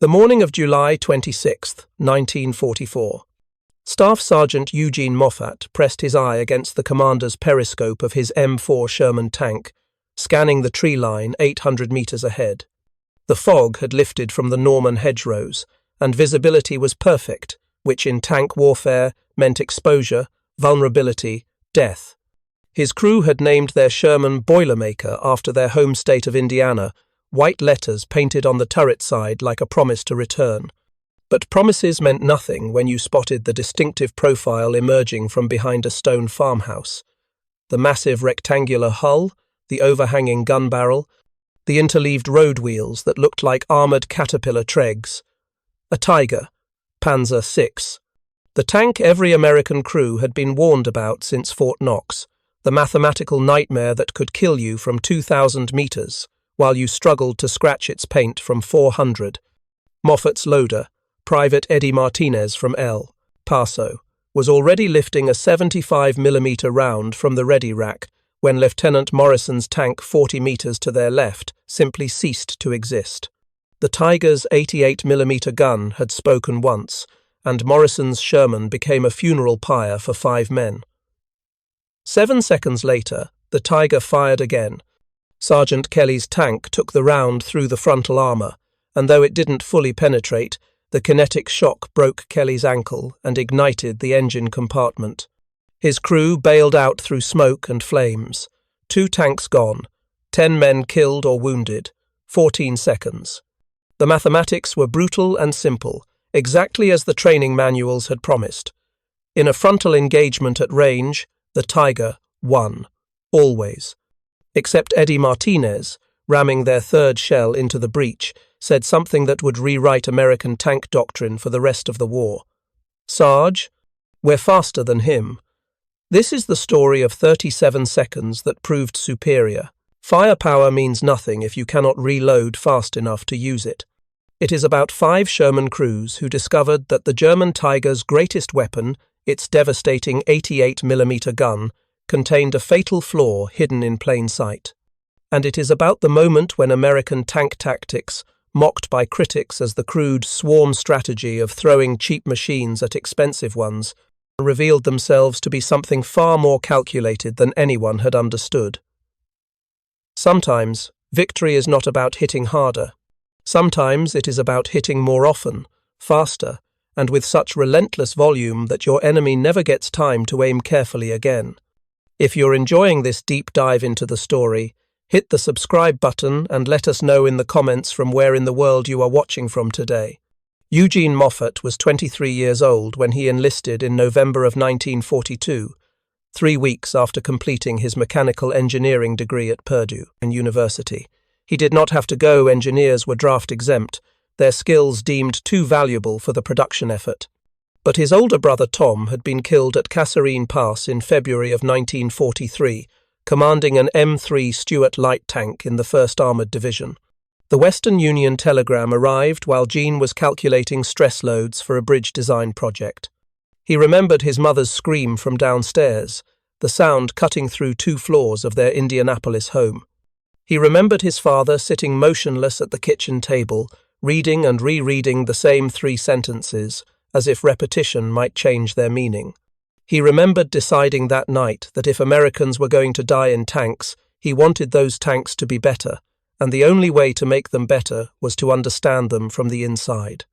The morning of July 26, 1944. Staff Sergeant Eugene Moffat pressed his eye against the commander's periscope of his M4 Sherman tank, scanning the tree line 800 meters ahead. The fog had lifted from the Norman hedgerows, and visibility was perfect, which in tank warfare meant exposure, vulnerability, death. His crew had named their Sherman Boilermaker after their home state of Indiana, white letters painted on the turret side like a promise to return. But promises meant nothing when you spotted the distinctive profile emerging from behind a stone farmhouse. The massive rectangular hull, the overhanging gun barrel, the interleaved road wheels that looked like armoured caterpillar tregs. A Tiger, Panzer VI. The tank every American crew had been warned about since Fort Knox, the mathematical nightmare that could kill you from 2,000 meters, while you struggled to scratch its paint from 400. Moffat's loader, Private Eddie Martinez from El Paso, was already lifting a 75mm round from the ready rack when Lieutenant Morrison's tank 40 meters to their left simply ceased to exist. The Tiger's 88mm gun had spoken once, and Morrison's Sherman became a funeral pyre for 5 men. 7 seconds later, the Tiger fired again. Sergeant Kelly's tank took the round through the frontal armour, and though it didn't fully penetrate, the kinetic shock broke Kelly's ankle and ignited the engine compartment. His crew bailed out through smoke and flames. 2 tanks gone, 10 men killed or wounded, 14 seconds. The mathematics were brutal and simple, exactly as the training manuals had promised. In a frontal engagement at range, the Tiger won, always. Except Eddie Martinez, ramming their 3rd shell into the breach, said something that would rewrite American tank doctrine for the rest of the war. Sarge, we're faster than him. This is the story of 37 seconds that proved superior. Firepower means nothing if you cannot reload fast enough to use it. It is about 5 Sherman crews who discovered that the German Tiger's greatest weapon, its devastating 88mm gun, contained a fatal flaw hidden in plain sight. And it is about the moment when American tank tactics, mocked by critics as the crude swarm strategy of throwing cheap machines at expensive ones, revealed themselves to be something far more calculated than anyone had understood. Sometimes, victory is not about hitting harder. Sometimes it is about hitting more often, faster, and with such relentless volume that your enemy never gets time to aim carefully again. If you're enjoying this deep dive into the story, hit the subscribe button and let us know in the comments from where in the world you are watching from today. Eugene Moffat was 23 years old when he enlisted in November of 1942, 3 weeks after completing his mechanical engineering degree at Purdue University. He did not have to go. Engineers were draft exempt, their skills deemed too valuable for the production effort. But his older brother Tom had been killed at Kasserine Pass in February of 1943, commanding an M3 Stuart light tank in the 1st Armoured Division. The Western Union telegram arrived while Gene was calculating stress loads for a bridge design project. He remembered his mother's scream from downstairs, the sound cutting through 2 floors of their Indianapolis home. He remembered his father sitting motionless at the kitchen table, reading and rereading the same 3 sentences, as if repetition might change their meaning. He remembered deciding that night that if Americans were going to die in tanks, he wanted those tanks to be better, and the only way to make them better was to understand them from the inside.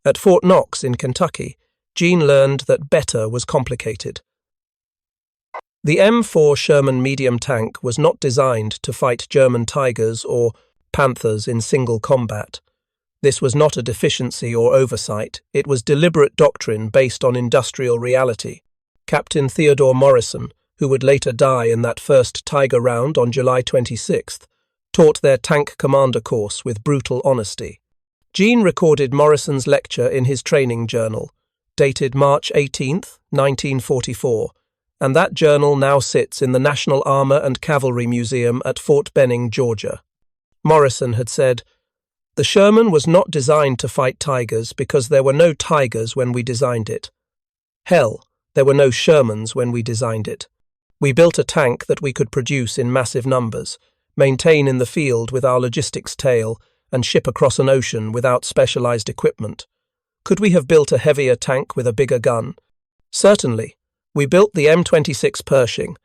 At Fort Knox in Kentucky, Gene learned that better was complicated. The M4 Sherman medium tank was not designed to fight German Tigers or Panthers in single combat. This was not a deficiency or oversight, it was deliberate doctrine based on industrial reality. Captain Theodore Morrison, who would later die in that first Tiger round on July 26th, taught their tank commander course with brutal honesty. Gene recorded Morrison's lecture in his training journal, dated March 18, 1944, and that journal now sits in the National Armour and Cavalry Museum at Fort Benning, Georgia. Morrison had said, "The Sherman was not designed to fight Tigers because there were no Tigers when we designed it. Hell, there were no Shermans when we designed it. We built a tank that we could produce in massive numbers, maintain in the field with our logistics tail, and ship across an ocean without specialized equipment. Could we have built a heavier tank with a bigger gun? Certainly. We built the M26 Pershing.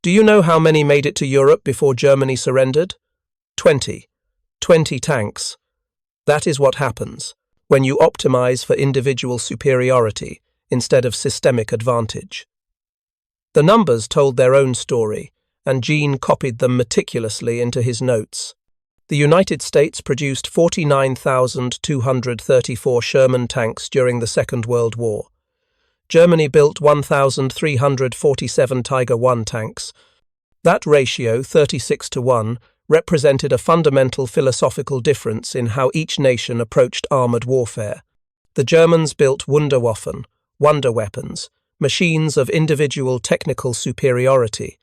Do you know how many made it to Europe before Germany surrendered? 20. 20 tanks. That is what happens when you optimize for individual superiority instead of systemic advantage. The numbers told their own story, and Gene copied them meticulously into his notes. The United States produced 49,234 Sherman tanks during the Second World War. Germany built 1,347 Tiger I tanks. That ratio, 36-1, represented a fundamental philosophical difference in how each nation approached armored warfare. The Germans built Wunderwaffen, wonder weapons, machines of individual technical superiority.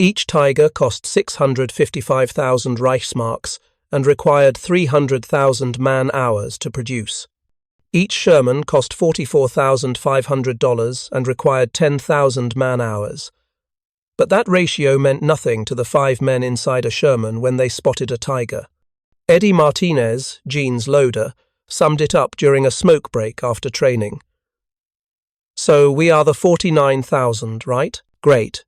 Each Tiger cost 655,000 Reichsmarks and required 300,000 man-hours to produce. Each Sherman cost $44,500 and required 10,000 man-hours. But that ratio meant nothing to the 5 men inside a Sherman when they spotted a Tiger. Eddie Martinez, Gene's loader, summed it up during a smoke break after training. So we are the 49,000, right? Great.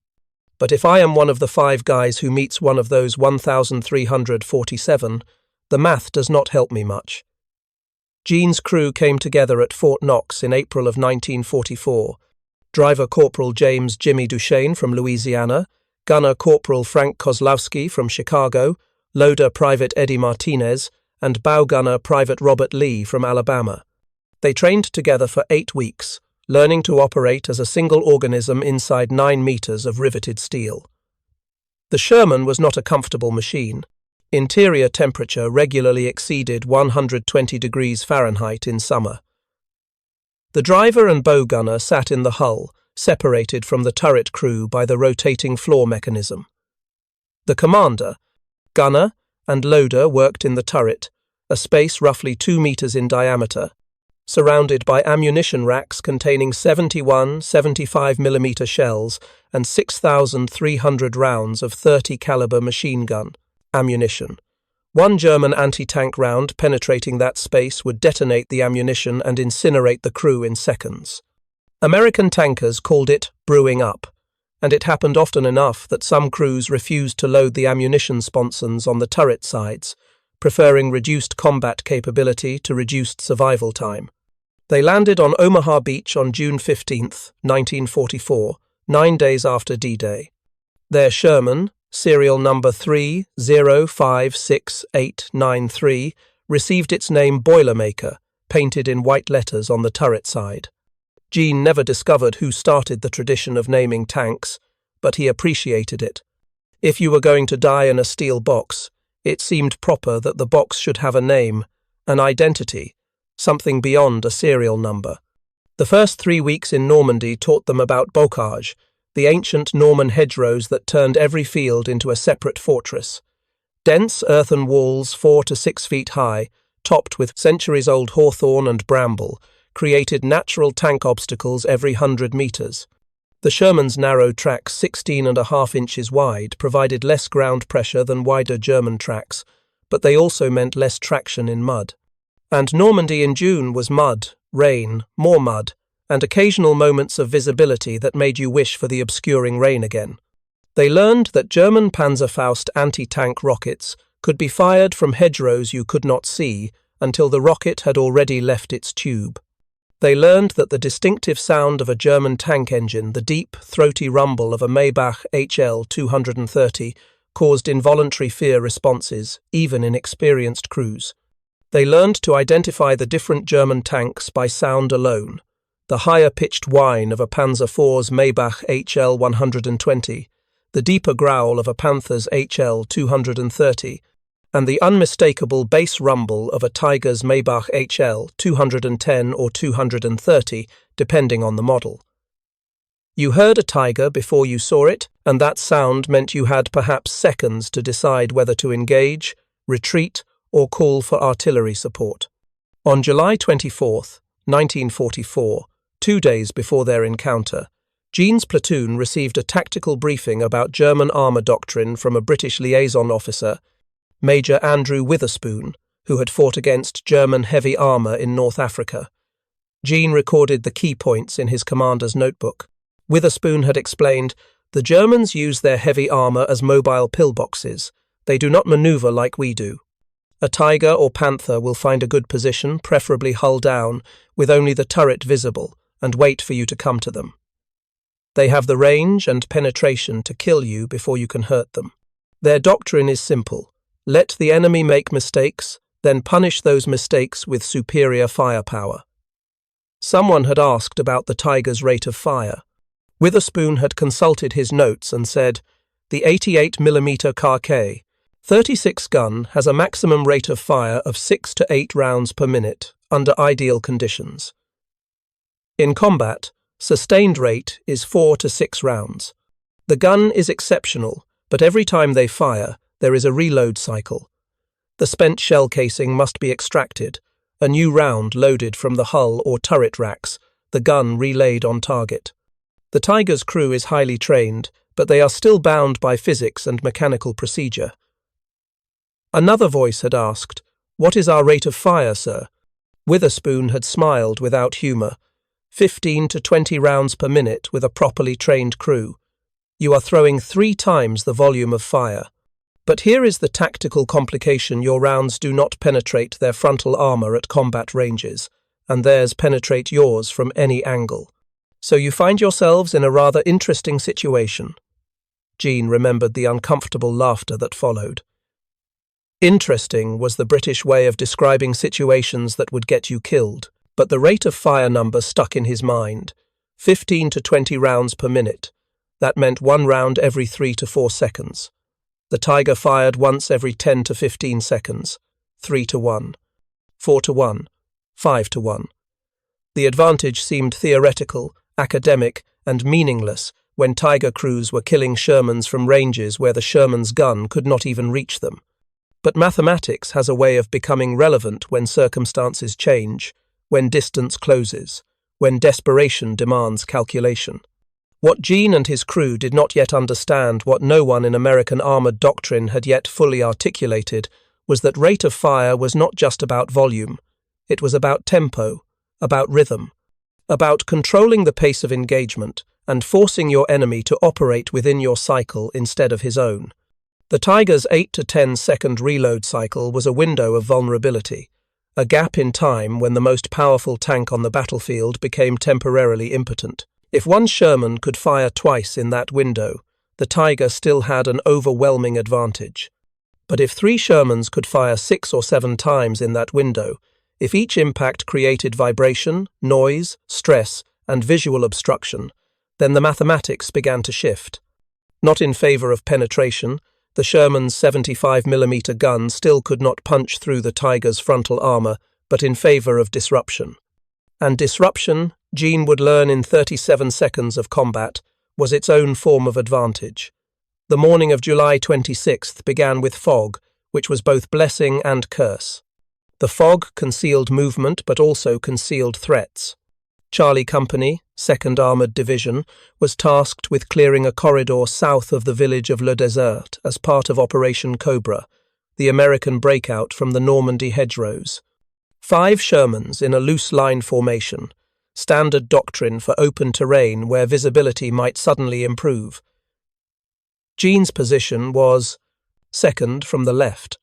But if I am one of the 5 guys who meets one of those 1,347, the math does not help me much. Gene's crew came together at Fort Knox in April of 1944. Driver Corporal James Jimmy Duchesne from Louisiana, Gunner Corporal Frank Kozlowski from Chicago, Loader Private Eddie Martinez, and Bow Gunner Private Robert Lee from Alabama. They trained together for 8 weeks, learning to operate as a single organism inside 9 meters of riveted steel. The Sherman was not a comfortable machine. Interior temperature regularly exceeded 120 degrees Fahrenheit in summer. The driver and bow gunner sat in the hull, separated from the turret crew by the rotating floor mechanism. The commander, gunner, and loader worked in the turret, a space roughly 2 meters in diameter, surrounded by ammunition racks containing 71 75mm shells and 6,300 rounds of 30 caliber machine gun ammunition. One German anti-tank round penetrating that space would detonate the ammunition and incinerate the crew in seconds. American tankers called it brewing up, and it happened often enough that some crews refused to load the ammunition sponsons on the turret sides, preferring reduced combat capability to reduced survival time. They landed on Omaha Beach on June 15, 1944, 9 days after D-Day. Their Sherman, serial number 3056893, received its name Boilermaker, painted in white letters on the turret side. Gene never discovered who started the tradition of naming tanks, but he appreciated it. If you were going to die in a steel box, it seemed proper that the box should have a name, an identity, something beyond a serial number. The first 3 weeks in Normandy taught them about bocage, the ancient Norman hedgerows that turned every field into a separate fortress. Dense earthen walls 4 to 6 feet high, topped with centuries-old hawthorn and bramble, created natural tank obstacles every 100 meters. The Sherman's narrow tracks 16.5 inches wide provided less ground pressure than wider German tracks, but they also meant less traction in mud. And Normandy in June was mud, rain, more mud, and occasional moments of visibility that made you wish for the obscuring rain again. They learned that German Panzerfaust anti-tank rockets could be fired from hedgerows you could not see until the rocket had already left its tube. They learned that the distinctive sound of a German tank engine, the deep, throaty rumble of a Maybach HL 230, caused involuntary fear responses, even in experienced crews. They learned to identify the different German tanks by sound alone. The higher-pitched whine of a Panzer IV's Maybach HL 120, the deeper growl of a Panther's HL 230, and the unmistakable bass rumble of a Tiger's Maybach HL 210 or 230, depending on the model. You heard a Tiger before you saw it, and that sound meant you had perhaps seconds to decide whether to engage, retreat, or call for artillery support. On July 24, 1944, 2 days before their encounter, Gene's platoon received a tactical briefing about German armour doctrine from a British liaison officer, Major Andrew Witherspoon, who had fought against German heavy armor in North Africa. Gene recorded the key points in his commander's notebook. Witherspoon had explained, "The Germans use their heavy armor as mobile pillboxes. They do not maneuver like we do. A Tiger or Panther will find a good position, preferably hull down, with only the turret visible, and wait for you to come to them. They have the range and penetration to kill you before you can hurt them. Their doctrine is simple. Let the enemy make mistakes, then punish those mistakes with superior firepower." Someone had asked about the Tiger's rate of fire. Witherspoon had consulted his notes and said, "The 88mm K 36 gun has a maximum rate of fire of 6 to 8 rounds per minute under ideal conditions. In combat, sustained rate is 4 to 6 rounds. The gun is exceptional, but every time they fire, there is a reload cycle. The spent shell casing must be extracted, a new round loaded from the hull or turret racks, the gun relayed on target. The Tiger's crew is highly trained, but they are still bound by physics and mechanical procedure." Another voice had asked, "What is our rate of fire, sir?" Witherspoon had smiled without humour. 15 to 20 rounds per minute with a properly trained crew. You are throwing 3 times the volume of fire. But here is the tactical complication: your rounds do not penetrate their frontal armour at combat ranges, and theirs penetrate yours from any angle. So you find yourselves in a rather interesting situation. Gene remembered the uncomfortable laughter that followed. Interesting was the British way of describing situations that would get you killed, but the rate of fire number stuck in his mind. 15 to 20 rounds per minute. That meant 1 round every 3 to 4 seconds. The Tiger fired once every 10 to 15 seconds. 3 to 1. 4 to 1. 5 to 1. The advantage seemed theoretical, academic, and meaningless when Tiger crews were killing Shermans from ranges where the Sherman's gun could not even reach them. But mathematics has a way of becoming relevant when circumstances change, when distance closes, when desperation demands calculation. What Gene and his crew did not yet understand, what no one in American armoured doctrine had yet fully articulated, was that rate of fire was not just about volume. It was about tempo, about rhythm, about controlling the pace of engagement and forcing your enemy to operate within your cycle instead of his own. The Tiger's 8 to 10 second reload cycle was a window of vulnerability, a gap in time when the most powerful tank on the battlefield became temporarily impotent. If one Sherman could fire twice in that window, the Tiger still had an overwhelming advantage. But if 3 Shermans could fire 6 or 7 times in that window, if each impact created vibration, noise, stress, and visual obstruction, then the mathematics began to shift. Not in favor of penetration, the Sherman's 75mm gun still could not punch through the Tiger's frontal armor, but in favor of disruption. And disruption, Gene would learn in 37 seconds of combat, was its own form of advantage. The morning of July 26th began with fog, which was both blessing and curse. The fog concealed movement but also concealed threats. Charlie Company, 2nd Armoured Division, was tasked with clearing a corridor south of the village of Le Desert as part of Operation Cobra, the American breakout from the Normandy hedgerows. 5 Shermans in a loose line formation, standard doctrine for open terrain where visibility might suddenly improve. Gene's position was second from the left.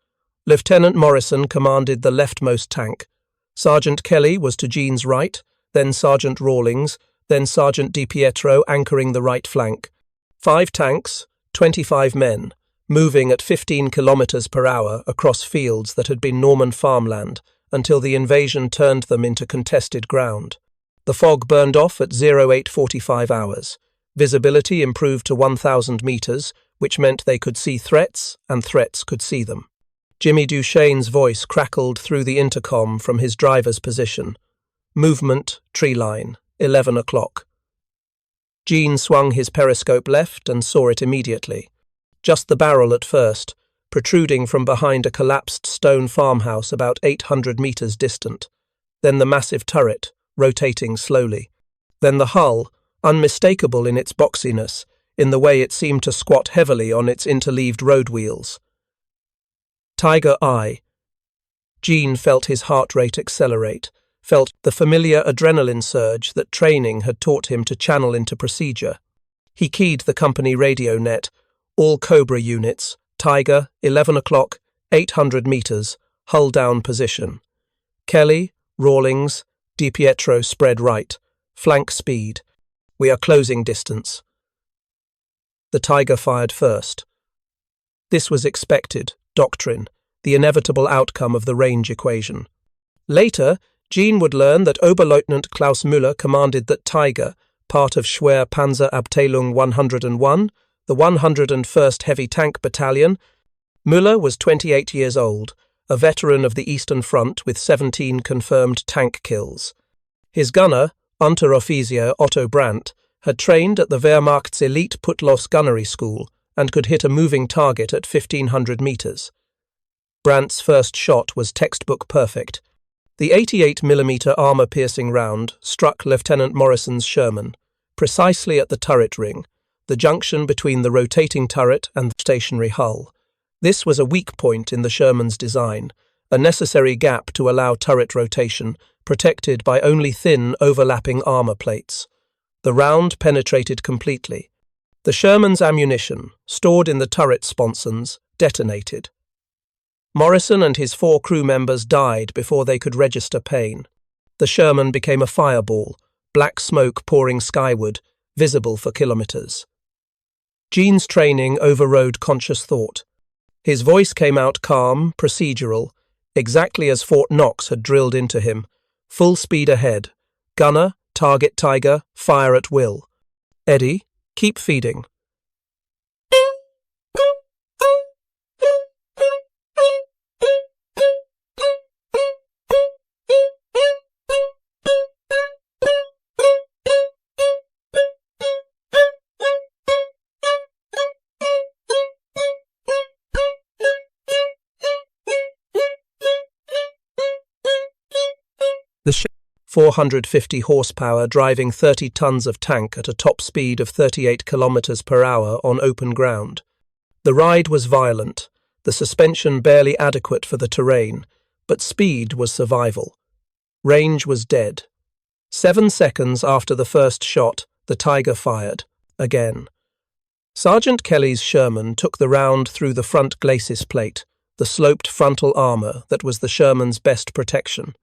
Lieutenant Morrison commanded the leftmost tank. Sergeant Kelly was to Gene's right, then Sergeant Rawlings, then Sergeant DiPietro anchoring the right flank. 5 tanks, 25 men, moving at 15 kilometers per hour across fields that had been Norman farmland until the invasion turned them into contested ground. The fog burned off at 0845 hours. Visibility improved to 1,000 meters, which meant they could see threats and threats could see them. Jimmy Duchesne's voice crackled through the intercom from his driver's position. Movement, tree line, 11 o'clock. Gene swung his periscope left and saw it immediately. Just the barrel at first, protruding from behind a collapsed stone farmhouse about 800 meters distant. Then the massive turret, rotating slowly. Then the hull, unmistakable in its boxiness, in the way it seemed to squat heavily on its interleaved road wheels. Tiger Eye. Jean felt his heart rate accelerate, felt the familiar adrenaline surge that training had taught him to channel into procedure. He keyed the company radio net. All Cobra units, Tiger, 11 o'clock, 800 meters, hull down position. Kelly, Rawlings, DiPietro spread right, flank speed. We are closing distance. The Tiger fired first. This was expected, doctrine, the inevitable outcome of the range equation. Later, Jean would learn that Oberleutnant Klaus Müller commanded that Tiger, part of Schwer Panzer Abteilung 101, the 101st Heavy Tank Battalion. Müller was 28 years old, a veteran of the Eastern Front with 17 confirmed tank kills. His gunner, Unteroffizier Otto Brandt, had trained at the Wehrmacht's elite Putlos gunnery school and could hit a moving target at 1,500 meters. Brandt's first shot was textbook perfect. The 88mm armor-piercing round struck Lieutenant Morrison's Sherman, precisely at the turret ring, the junction between the rotating turret and the stationary hull. This was a weak point in the Sherman's design, a necessary gap to allow turret rotation, protected by only thin, overlapping armor plates. The round penetrated completely. The Sherman's ammunition, stored in the turret sponsons, detonated. Morrison and his 4 crew members died before they could register pain. The Sherman became a fireball, black smoke pouring skyward, visible for kilometers. Jean's training overrode conscious thought. His voice came out calm, procedural, exactly as Fort Knox had drilled into him. Full speed ahead. Gunner, target Tiger, fire at will. Eddie, keep feeding. The 450 horsepower driving 30 tons of tank at a top speed of 38 kilometers per hour on open ground. The ride was violent, the suspension barely adequate for the terrain, but speed was survival. Range was dead. 7 seconds after the first shot, the Tiger fired. Again. Sergeant Kelly's Sherman took the round through the front glacis plate, the sloped frontal armor that was the Sherman's best protection.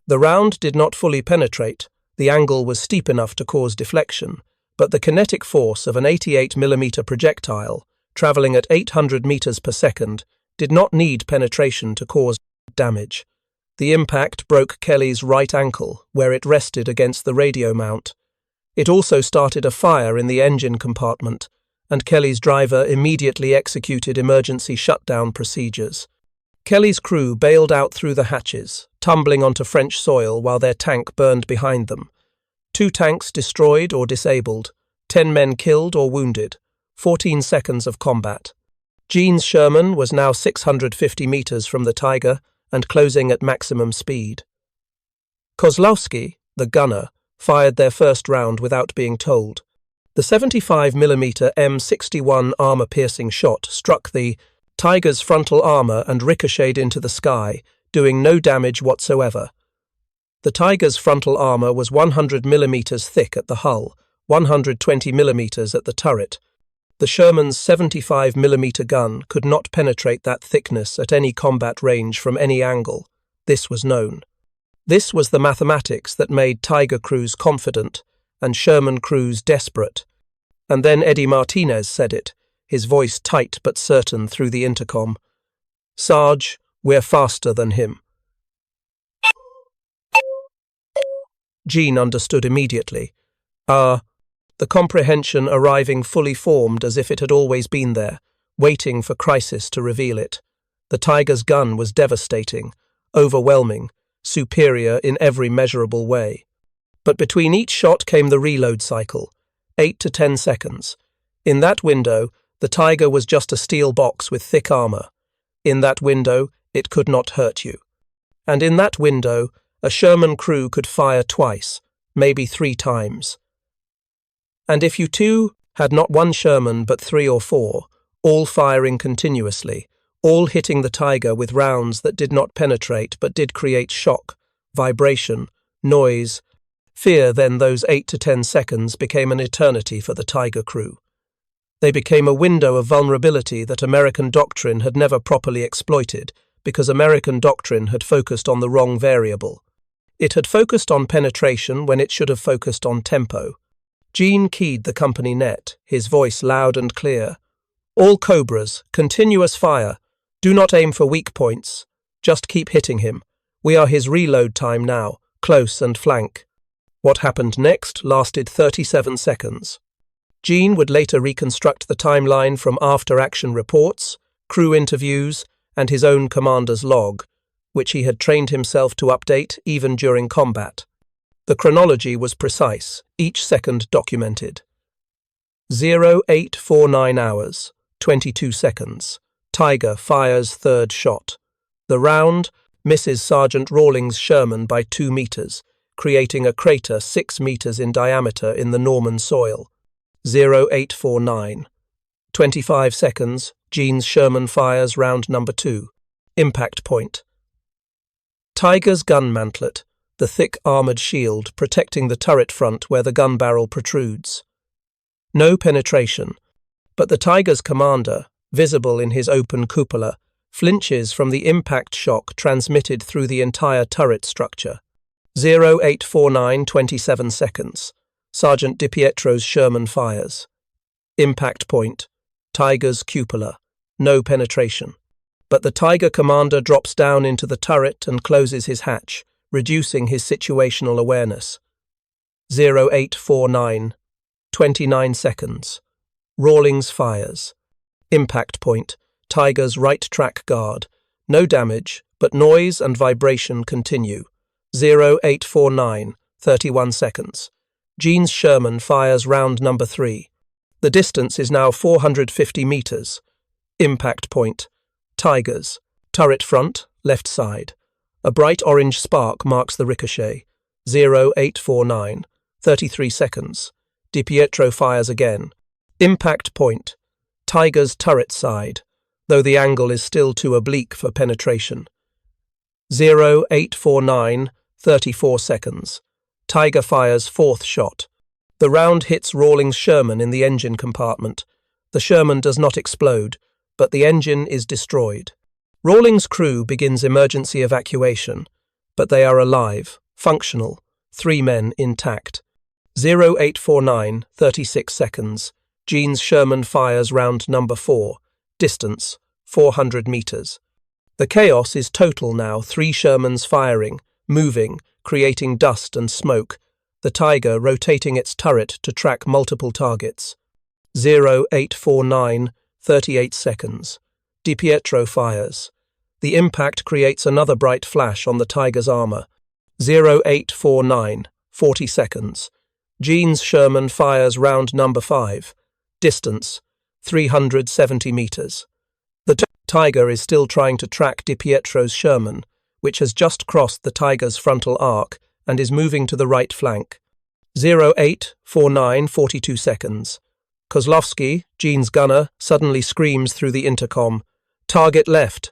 The round did not fully penetrate, the angle was steep enough to cause deflection, but the kinetic force of an 88mm projectile, travelling at 800 meters per second, did not need penetration to cause damage. The impact broke Kelly's right ankle, where it rested against the radio mount. It also started a fire in the engine compartment, and Kelly's driver immediately executed emergency shutdown procedures. Kelly's crew bailed out through the hatches, tumbling onto French soil while their tank burned behind them. 2 tanks destroyed or disabled, 10 men killed or wounded, 14 seconds of combat. Jean's Sherman was now 650 meters from the Tiger and closing at maximum speed. Kozlowski, the gunner, fired their first round without being told. The 75mm M61 armor-piercing shot struck the Tiger's frontal armor and ricocheted into the sky, doing no damage whatsoever. The Tiger's frontal armor was 100mm thick at the hull, 120mm at the turret. The Sherman's 75mm gun could not penetrate that thickness at any combat range from any angle. This was known. This was the mathematics that made Tiger crews confident and Sherman crews desperate. And then Eddie Martinez said it, his voice tight but certain through the intercom. "Sarge, we're faster than him." Jean understood immediately. The comprehension arriving fully formed as if it had always been there, waiting for crisis to reveal it. The Tiger's gun was devastating, overwhelming, superior in every measurable way. But between each shot came the reload cycle, 8 to 10 seconds. In that window, the Tiger was just a steel box with thick armor. In that window, it could not hurt you. And in that window, a Sherman crew could fire twice, maybe 3 times. And if you too had not 1 Sherman but 3 or 4, all firing continuously, all hitting the Tiger with rounds that did not penetrate but did create shock, vibration, noise, fear. Then those 8 to 10 seconds became an eternity for the Tiger crew. They became a window of vulnerability that American doctrine had never properly exploited because American doctrine had focused on the wrong variable. It had focused on penetration when it should have focused on tempo. Gene keyed the company net, his voice loud and clear. "All Cobras, continuous fire. Do not aim for weak points. Just keep hitting him. We are his reload time now, close and flank." What happened next lasted 37 seconds. Gene would later reconstruct the timeline from after-action reports, crew interviews, and his own commander's log, which he had trained himself to update even during combat. The chronology was precise, each second documented. 0849 hours, 22 seconds. Tiger fires third shot. The round misses Sergeant Rawlings' Sherman by 2 meters, creating a crater 6 meters in diameter in the Norman soil. 0849. 25 seconds, Gene's Sherman fires round number 2. Impact point. Tiger's gun mantlet, the thick armoured shield protecting the turret front where the gun barrel protrudes. No penetration, but the Tiger's commander, visible in his open cupola, flinches from the impact shock transmitted through the entire turret structure. 0849, 27 seconds. Sergeant DiPietro's Sherman fires. Impact point. Tiger's cupola. No penetration. But the Tiger commander drops down into the turret and closes his hatch, reducing his situational awareness. 0849. 29 seconds. Rawlings fires. Impact point. Tiger's right track guard. No damage, but noise and vibration continue. 0849. 31 seconds. Gene's Sherman fires round number 3. The distance is now 450 meters. Impact point. Tigers. Turret front, left side. A bright orange spark marks the ricochet. 0849. 33 seconds. DiPietro fires again. Impact point. Tiger's turret side, though the angle is still too oblique for penetration. 0849. 34 seconds. Tiger fires fourth shot. The round hits Rawlings' Sherman in the engine compartment. The Sherman does not explode, but the engine is destroyed. Rawlings' crew begins emergency evacuation, but they are alive, functional, 3 men intact. 0849, 36 seconds. Gene's Sherman fires round number 4. Distance, 400 meters. The chaos is total now, 3 Shermans firing, moving, creating dust and smoke, the Tiger rotating its turret to track multiple targets. 0849, 38 seconds. DiPietro fires. The impact creates another bright flash on the Tiger's armor. 0849, 40 seconds. Gene's Sherman fires round number 5. Distance, 370 meters. The Tiger is still trying to track DiPietro's Sherman, which has just crossed the Tiger's frontal arc and is moving to the right flank. 0849, 42 seconds. Kozlovsky, Gene's gunner, suddenly screams through the intercom, "Target left!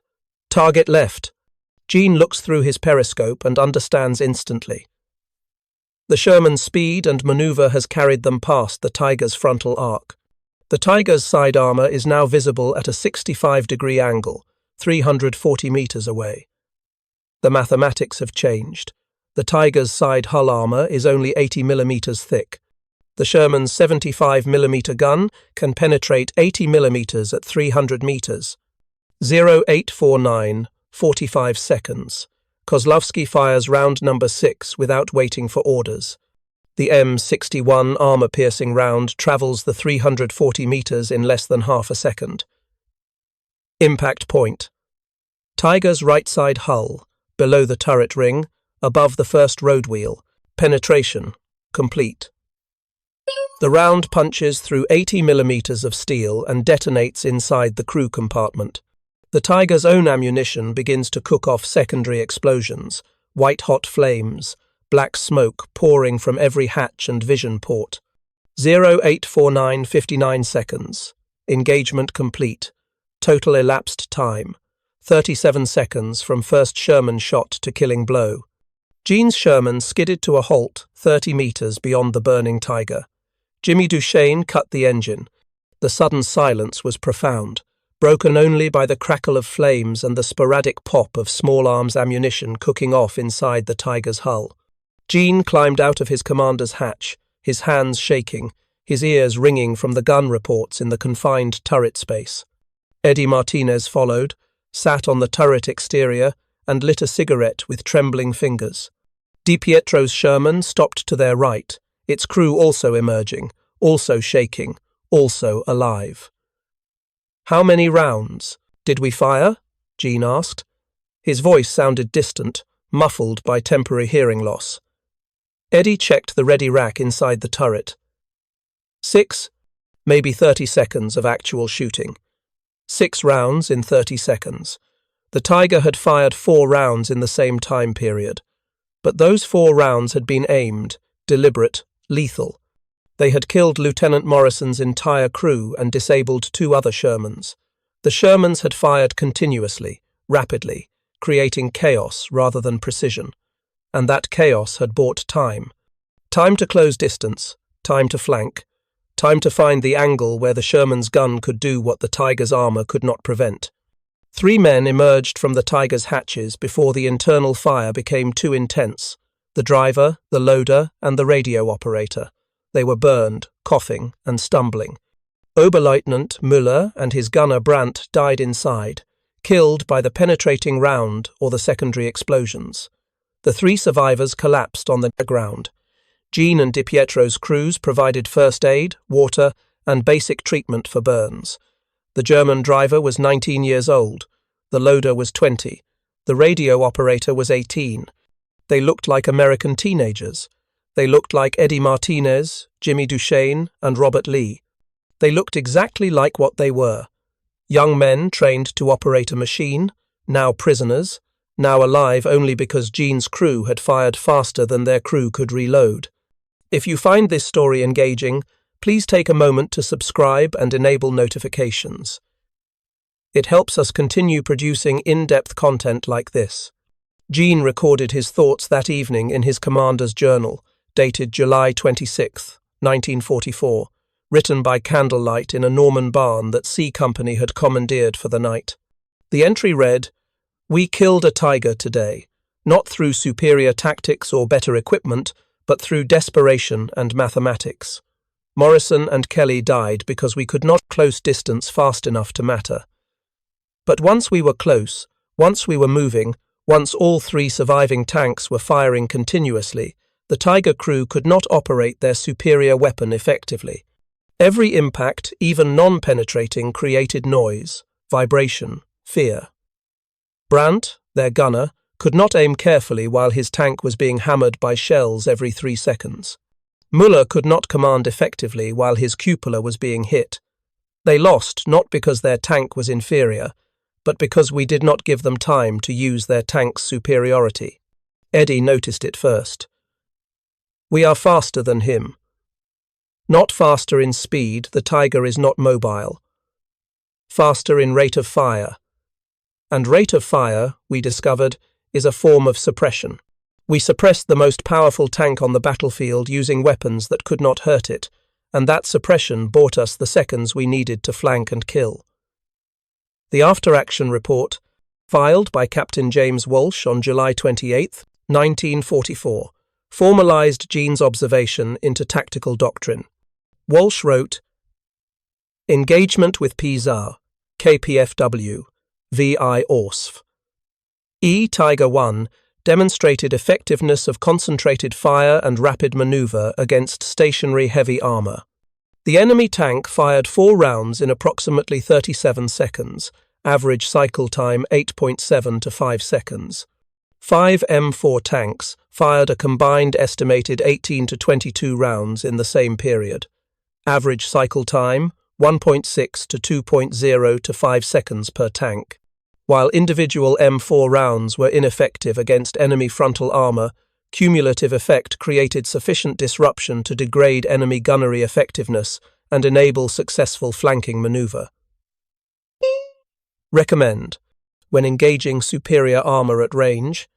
Target left!" Gene looks through his periscope and understands instantly. The Sherman's speed and maneuver has carried them past the Tiger's frontal arc. The Tiger's side armor is now visible at a 65-degree angle, 340 meters away. The mathematics have changed. The Tiger's side hull armor is only 80 millimeters thick. The Sherman's 75 millimeter gun can penetrate 80 millimeters at 300 meters. 0849, 45 seconds. Kozlovsky fires round number 6 without waiting for orders. The M61 armor-piercing round travels the 340 meters in less than half a second. Impact point. Tiger's right side hull, below the turret ring, above the first road wheel. Penetration, complete. The round punches through 80 millimeters of steel and detonates inside the crew compartment. The Tiger's own ammunition begins to cook off secondary explosions, white-hot flames, black smoke pouring from every hatch and vision port. 0849, 59 seconds. Engagement complete. Total elapsed time: 37 seconds from first Sherman shot to killing blow. Jean's Sherman skidded to a halt 30 meters beyond the burning Tiger. Jimmy Duchesne cut the engine. The sudden silence was profound, broken only by the crackle of flames and the sporadic pop of small arms ammunition cooking off inside the Tiger's hull. Jean climbed out of his commander's hatch, his hands shaking, his ears ringing from the gun reports in the confined turret space. Eddie Martinez followed, sat on the turret exterior, and lit a cigarette with trembling fingers. DiPietro's Sherman stopped to their right, its crew also emerging, also shaking, also alive. "How many rounds did we fire?" Jean asked. His voice sounded distant, muffled by temporary hearing loss. Eddie checked the ready rack inside the turret. 6, maybe 30 seconds of actual shooting. 6 rounds in 30 seconds. The Tiger had fired 4 rounds in the same time period. But those 4 rounds had been aimed, deliberate, lethal. They had killed Lieutenant Morrison's entire crew and disabled 2 other Shermans. The Shermans had fired continuously, rapidly, creating chaos rather than precision. And that chaos had bought time. Time to close distance, time to flank, time to find the angle where the Sherman's gun could do what the Tiger's armor could not prevent. 3 men emerged from the Tiger's hatches before the internal fire became too intense: the driver, the loader, and the radio operator. They were burned, coughing, and stumbling. Oberleutnant Müller and his gunner Brandt died inside, killed by the penetrating round or the secondary explosions. The 3 survivors collapsed on the ground. Jean and DiPietro's crews provided first aid, water, and basic treatment for burns. The German driver was 19 years old. The loader was 20. The radio operator was 18. They looked like American teenagers. They looked like Eddie Martinez, Jimmy Duchesne, and Robert Lee. They looked exactly like what they were. Young men trained to operate a machine, now prisoners, now alive only because Jean's crew had fired faster than their crew could reload. If you find this story engaging, please take a moment to subscribe and enable notifications. It helps us continue producing in-depth content like this. Jean recorded his thoughts that evening in his commander's journal, dated July 26, 1944, written by candlelight in a Norman barn that C Company had commandeered for the night. The entry read, "We killed a Tiger today, not through superior tactics or better equipment, but through desperation and mathematics. Morrison and Kelly died because we could not close distance fast enough to matter. But once we were close, once we were moving, once all 3 surviving tanks were firing continuously, the Tiger crew could not operate their superior weapon effectively. Every impact, even non-penetrating, created noise, vibration, fear. Brandt, their gunner, could not aim carefully while his tank was being hammered by shells every 3 seconds. Müller could not command effectively while his cupola was being hit. They lost not because their tank was inferior, but because we did not give them time to use their tank's superiority. Eddie noticed it first. We are faster than him. Not faster in speed, the Tiger is not mobile. Faster in rate of fire. And rate of fire, we discovered, is a form of suppression. We suppressed the most powerful tank on the battlefield using weapons that could not hurt it, and that suppression bought us the seconds we needed to flank and kill. The after-action report, filed by Captain James Walsh on July 28, 1944, formalized Jean's observation into tactical doctrine. Walsh wrote, "Engagement with Panzer, KPFW, VI ORSF. Tiger 1 demonstrated effectiveness of concentrated fire and rapid maneuver against stationary heavy armor. The enemy tank fired 4 rounds in approximately 37 seconds, average cycle time 8.7 to 5 seconds. 5 M4 tanks fired a combined estimated 18 to 22 rounds in the same period. Average cycle time 1.6 to 2.0 to 5 seconds per tank. While individual M4 rounds were ineffective against enemy frontal armor, cumulative effect created sufficient disruption to degrade enemy gunnery effectiveness and enable successful flanking maneuver." Recommend. When engaging superior armor at range,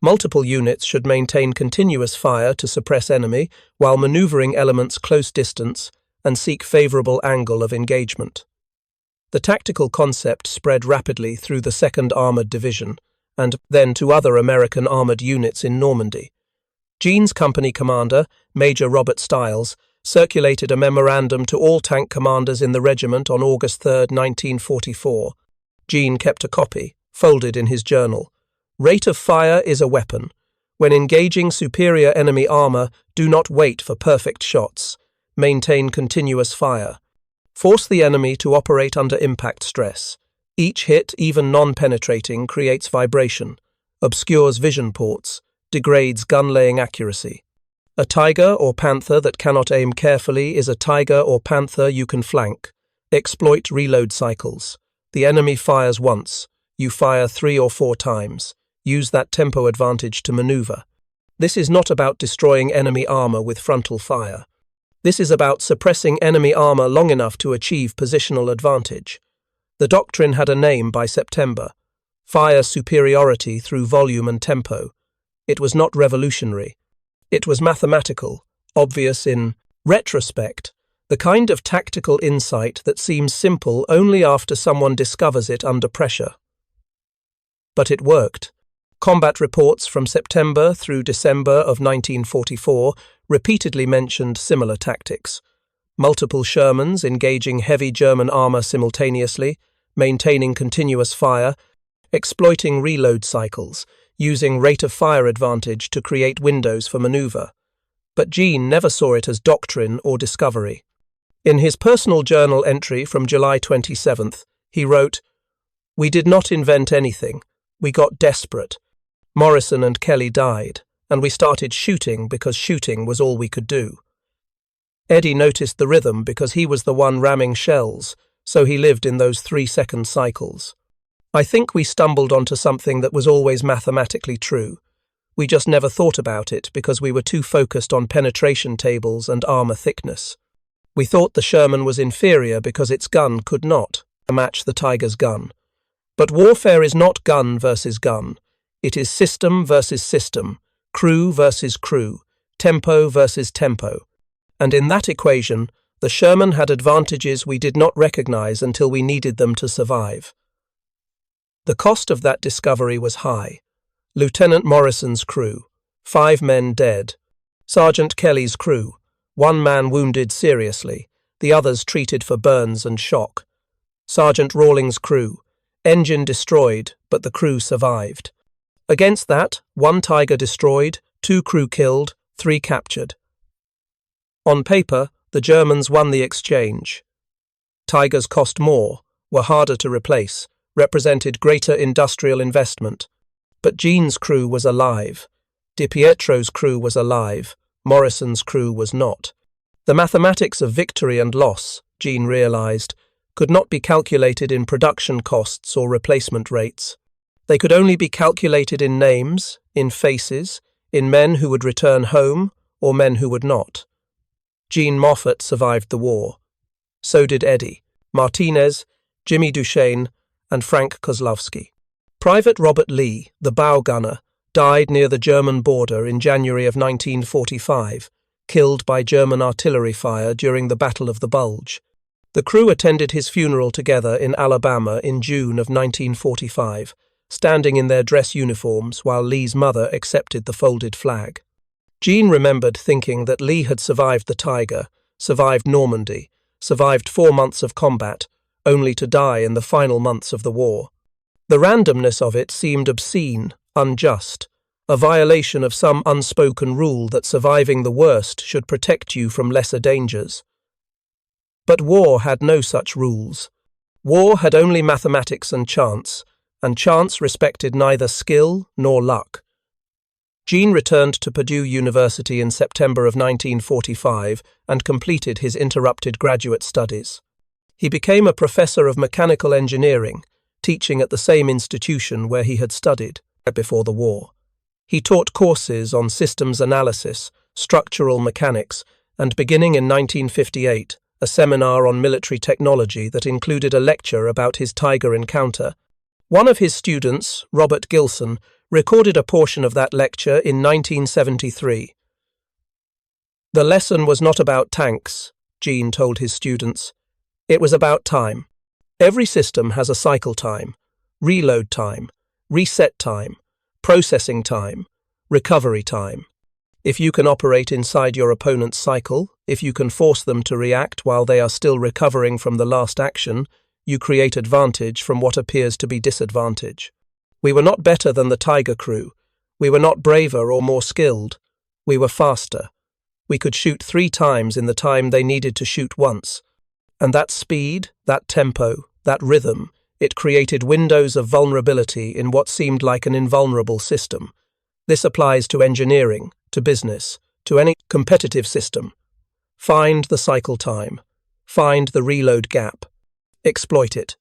multiple units should maintain continuous fire to suppress enemy while maneuvering elements close distance and seek favorable angle of engagement. The tactical concept spread rapidly through the 2nd Armored Division and then to other American armored units in Normandy. Jean's company commander, Major Robert Stiles, circulated a memorandum to all tank commanders in the regiment on August 3, 1944. Jean kept a copy, folded in his journal. Rate of fire is a weapon. When engaging superior enemy armor, do not wait for perfect shots. Maintain continuous fire. Force the enemy to operate under impact stress. Each hit, even non-penetrating, creates vibration, obscures vision ports, degrades gun-laying accuracy. A tiger or panther that cannot aim carefully is a tiger or panther you can flank. Exploit reload cycles. The enemy fires once. You fire 3 or 4 times. Use that tempo advantage to maneuver. This is not about destroying enemy armor with frontal fire. This is about suppressing enemy armor long enough to achieve positional advantage. The doctrine had a name by September: fire superiority through volume and tempo. It was not revolutionary. It was mathematical, obvious in retrospect, the kind of tactical insight that seems simple only after someone discovers it under pressure. But it worked. Combat reports from September through December of 1944 repeatedly mentioned similar tactics. Multiple Shermans engaging heavy German armor simultaneously, maintaining continuous fire, exploiting reload cycles, using rate of fire advantage to create windows for maneuver. But Jean never saw it as doctrine or discovery. In his personal journal entry from July 27th, he wrote, "We did not invent anything. We got desperate. Morrison and Kelly died, and we started shooting because shooting was all we could do. Eddie noticed the rhythm because he was the one ramming shells, so he lived in those 3-second cycles. I think we stumbled onto something that was always mathematically true. We just never thought about it because we were too focused on penetration tables and armor thickness. We thought the Sherman was inferior because its gun could not match the Tiger's gun. But warfare is not gun versus gun. It is system versus system, crew versus crew, tempo versus tempo. And in that equation, the Sherman had advantages we did not recognize until we needed them to survive. The cost of that discovery was high. Lieutenant Morrison's crew, 5 men dead. Sergeant Kelly's crew, 1 man wounded seriously, the others treated for burns and shock. Sergeant Rawlings' crew, engine destroyed, but the crew survived. Against that, 1 Tiger destroyed, 2 crew killed, 3 captured. On paper, the Germans won the exchange. Tigers cost more, were harder to replace, represented greater industrial investment. But Jean's crew was alive. DiPietro's crew was alive. Morrison's crew was not. The mathematics of victory and loss, Jean realized, could not be calculated in production costs or replacement rates. They could only be calculated in names, in faces, in men who would return home or men who would not. Jean Moffat survived the war. So did Eddie, Martinez, Jimmy Duchesne, and Frank Kozlowski. Private Robert Lee, the bow gunner, died near the German border in January of 1945, killed by German artillery fire during the Battle of the Bulge. The crew attended his funeral together in Alabama in June of 1945, standing in their dress uniforms while Lee's mother accepted the folded flag. Jean remembered thinking that Lee had survived the Tiger, survived Normandy, survived 4 months of combat, only to die in the final months of the war. The randomness of it seemed obscene, unjust, a violation of some unspoken rule that surviving the worst should protect you from lesser dangers. But war had no such rules. War had only mathematics and chance respected neither skill nor luck. Jean returned to Purdue University in September of 1945 and completed his interrupted graduate studies. He became a professor of mechanical engineering, teaching at the same institution where he had studied before the war. He taught courses on systems analysis, structural mechanics, and beginning in 1958, a seminar on military technology that included a lecture about his Tiger encounter. One of his students, Robert Gilson, recorded a portion of that lecture in 1973. The lesson was not about tanks, Gene told his students. It was about time. Every system has a cycle time, reload time, reset time, processing time, recovery time. If you can operate inside your opponent's cycle, if you can force them to react while they are still recovering from the last action, you create advantage from what appears to be disadvantage. We were not better than the Tiger crew. We were not braver or more skilled. We were faster. We could shoot 3 times in the time they needed to shoot once. And that speed, that tempo, that rhythm, it created windows of vulnerability in what seemed like an invulnerable system. This applies to engineering, to business, to any competitive system. Find the cycle time. Find the reload gap. Exploit it.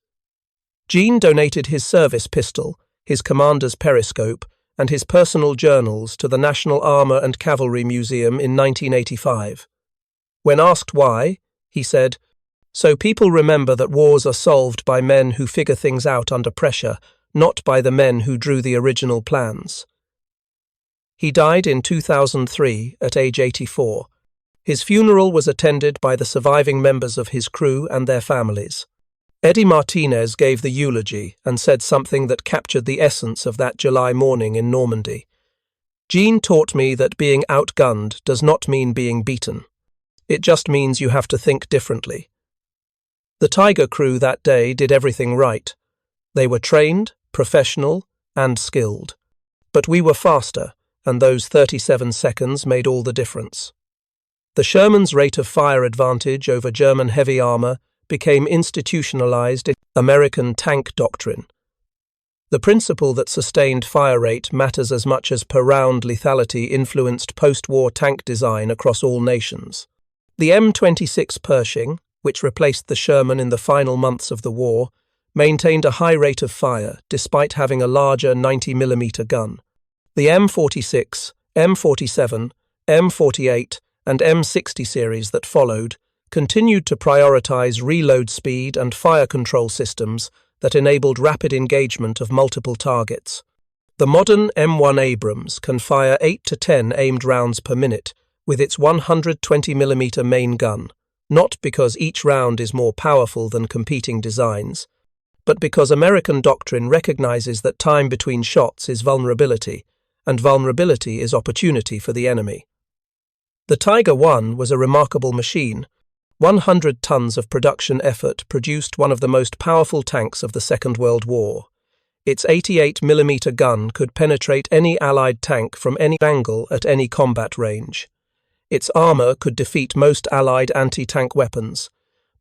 Gene donated his service pistol, his commander's periscope, and his personal journals to the National Armor and Cavalry Museum in 1985. When asked why, he said, "So people remember that wars are solved by men who figure things out under pressure, not by the men who drew the original plans." He died in 2003 at age 84. His funeral was attended by the surviving members of his crew and their families. Eddie Martinez gave the eulogy and said something that captured the essence of that July morning in Normandy. "Gene taught me that being outgunned does not mean being beaten. It just means you have to think differently." The Tiger crew that day did everything right. They were trained, professional, and skilled. But we were faster, and those 37 seconds made all the difference. The Sherman's rate of fire advantage over German heavy armor became institutionalized in American tank doctrine. The principle that sustained fire rate matters as much as per-round lethality influenced post-war tank design across all nations. The M26 Pershing, which replaced the Sherman in the final months of the war, maintained a high rate of fire despite having a larger 90mm gun. The M46, M47, M48, and M60 series that followed continued to prioritize reload speed and fire control systems that enabled rapid engagement of multiple targets. The modern M1 Abrams can fire 8 to 10 aimed rounds per minute with its 120mm main gun, not because each round is more powerful than competing designs, but because American doctrine recognizes that time between shots is vulnerability, and vulnerability is opportunity for the enemy. The Tiger I was a remarkable machine. 100 tons of production effort produced one of the most powerful tanks of the Second World War. Its 88mm gun could penetrate any Allied tank from any angle at any combat range. Its armor could defeat most Allied anti-tank weapons,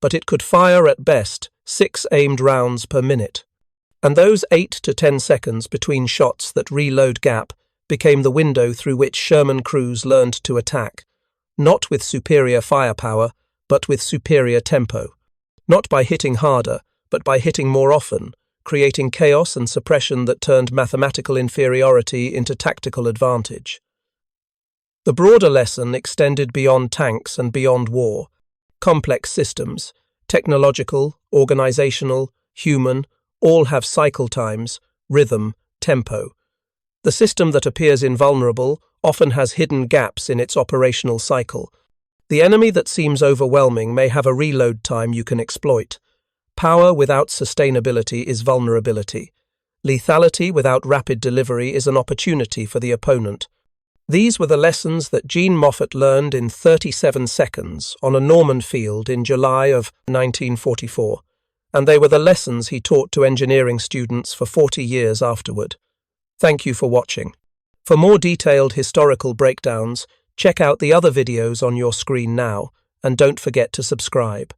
but it could fire at best 6 aimed rounds per minute. And those 8 to 10 seconds between shots, that reload gap, became the window through which Sherman crews learned to attack, not with superior firepower, but with superior tempo. Not by hitting harder, but by hitting more often, creating chaos and suppression that turned mathematical inferiority into tactical advantage. The broader lesson extended beyond tanks and beyond war. Complex systems, technological, organizational, human, all have cycle times, rhythm, tempo. The system that appears invulnerable often has hidden gaps in its operational cycle. The enemy that seems overwhelming may have a reload time you can exploit. Power without sustainability is vulnerability. Lethality without rapid delivery is an opportunity for the opponent. These were the lessons that Gene Moffat learned in 37 seconds on a Norman field in July of 1944, and they were the lessons he taught to engineering students for 40 years afterward. Thank you for watching. For more detailed historical breakdowns, check out the other videos on your screen now, and don't forget to subscribe.